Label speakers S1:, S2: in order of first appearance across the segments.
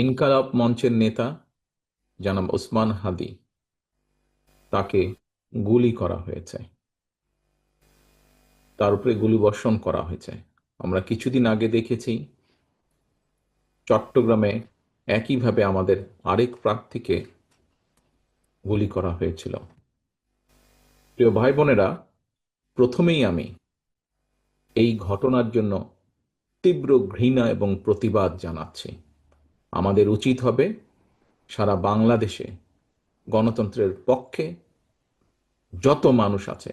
S1: ইনকালাব মঞ্চের নেতা জনাব ওসমান হাদি, তাকে গুলি করা হয়েছে, তার উপরে গুলিবর্ষণ করা হয়েছে। আমরা কিছুদিন আগে দেখেছি চট্টগ্রামে একইভাবে আমাদের আরেক প্রার্থীকে গুলি করা হয়েছিল। প্রিয় ভাই বোনেরা, প্রথমেই আমি এই ঘটনার জন্য তীব্র ঘৃণা এবং প্রতিবাদ জানাচ্ছি। আমাদের উচিত হবে সারা বাংলাদেশে গণতন্ত্রের পক্ষে যত মানুষ আছে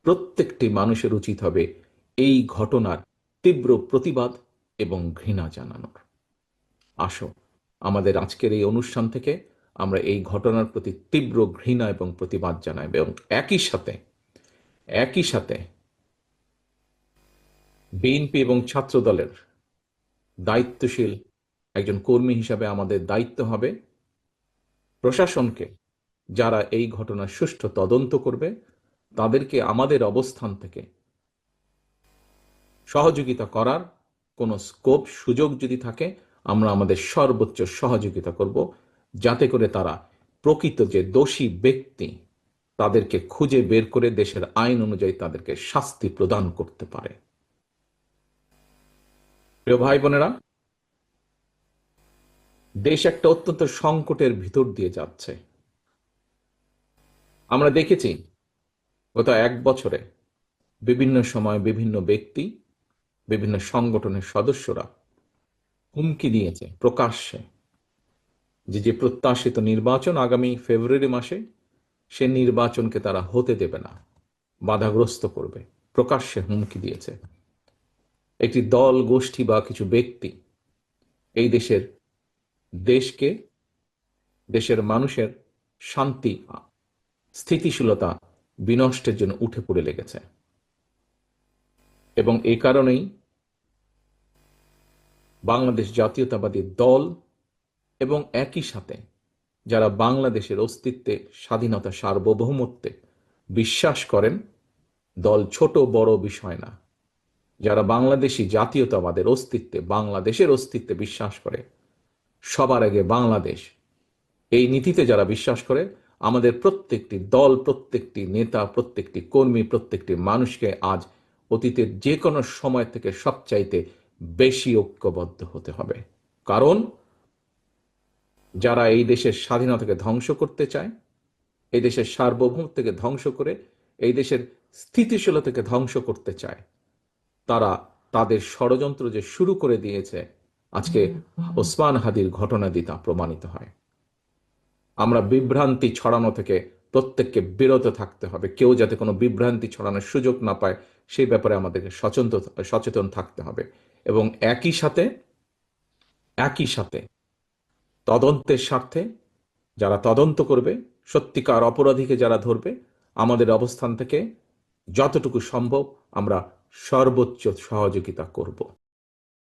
S1: প্রত্যেকটি মানুষের উচিত হবে এই ঘটনার তীব্র প্রতিবাদ এবং ঘৃণা জানানোর। আসো, আমাদের আজকের এই অনুষ্ঠান থেকে আমরা এই ঘটনার প্রতি তীব্র ঘৃণা এবং প্রতিবাদ জানাই এবং একই সাথে বিএনপি এবং ছাত্র দলের দায়িত্বশীল একজন কর্মী হিসাবে আমাদের দায়িত্ব হবে প্রশাসনকে, যারা এই ঘটনার সুষ্ঠু তদন্ত করবে, তাদেরকে আমাদের অবস্থান থেকে সহযোগিতা করার কোনো স্কোপ সুযোগ যদি থাকে আমরা আমাদের সর্বোচ্চ সহযোগিতা করব, যাতে করে তারা প্রকৃত যে দোষী ব্যক্তি তাদেরকে খুঁজে বের করে দেশের আইন অনুযায়ী তাদেরকে শাস্তি প্রদান করতে পারে। প্রিয় ভাই বোনেরা, দেশ একটা অত্যন্ত সংকটের ভিতর দিয়ে যাচ্ছে। আমরা দেখেছি গত এক বছরে বিভিন্ন সময় বিভিন্ন ব্যক্তি, বিভিন্ন সংগঠনের সদস্যরা হুমকি দিয়েছে প্রকাশ্যে যে প্রত্যাশিত নির্বাচন আগামী ফেব্রুয়ারি মাসে, সে নির্বাচনকে তারা হতে দেবে না, বাধাগ্রস্ত করবে, প্রকাশ্যে হুমকি দিয়েছে। একটি দল, গোষ্ঠী বা কিছু ব্যক্তি এই দেশকে, দেশের মানুষের শান্তি, স্থিতিশীলতা বিনষ্টের জন্য উঠে পড়ে লেগেছে। এবং এই কারণেই বাংলাদেশ জাতীয়তাবাদী দল এবং একই সাথে যারা বাংলাদেশের অস্তিত্বে, স্বাধীনতা, সার্বভৌমত্বে বিশ্বাস করেন, দল ছোট বড় বিষয় না, যারা বাংলাদেশি জাতীয়তাবাদের অস্তিত্বে, বাংলাদেশের অস্তিত্বে বিশ্বাস করে, সবার আগে বাংলাদেশ, এই নীতিতে যারা বিশ্বাস করে, আমাদের প্রত্যেকটি দল, প্রত্যেকটি নেতা, প্রত্যেকটি কর্মী, প্রত্যেকটি মানুষকে আজ অতীতের যে কোনো সময় থেকে সবচাইতে বেশি ঐক্যবদ্ধ হতে হবে। কারণ যারা এই দেশের স্বাধীনতাকে ধ্বংস করতে চায়, এই দেশের সার্বভৌমত্বকে ধ্বংস করে এই দেশের স্থিতিশীলতাকে ধ্বংস করতে চায়, তারা তাদের ষড়যন্ত্র যে শুরু করে দিয়েছে, আজকে ওসমান হাদির ঘটনা দিয়ে তা প্রমাণিত হয়। আমরা বিভ্রান্তি ছড়ানো থেকে প্রত্যেককে বিরত থাকতে হবে। কেউ যাতে কোনো বিভ্রান্তি ছড়ানোর সুযোগ না পায় সেই ব্যাপারে আমাদেরকে সচেতন থাকতে হবে। এবং একই সাথে তদন্তের স্বার্থে যারা তদন্ত করবে, সত্যিকার অপরাধীকে যারা ধরবে, আমাদের অবস্থান থেকে যতটুকু সম্ভব আমরা সর্বোচ্চ সহযোগিতা করব।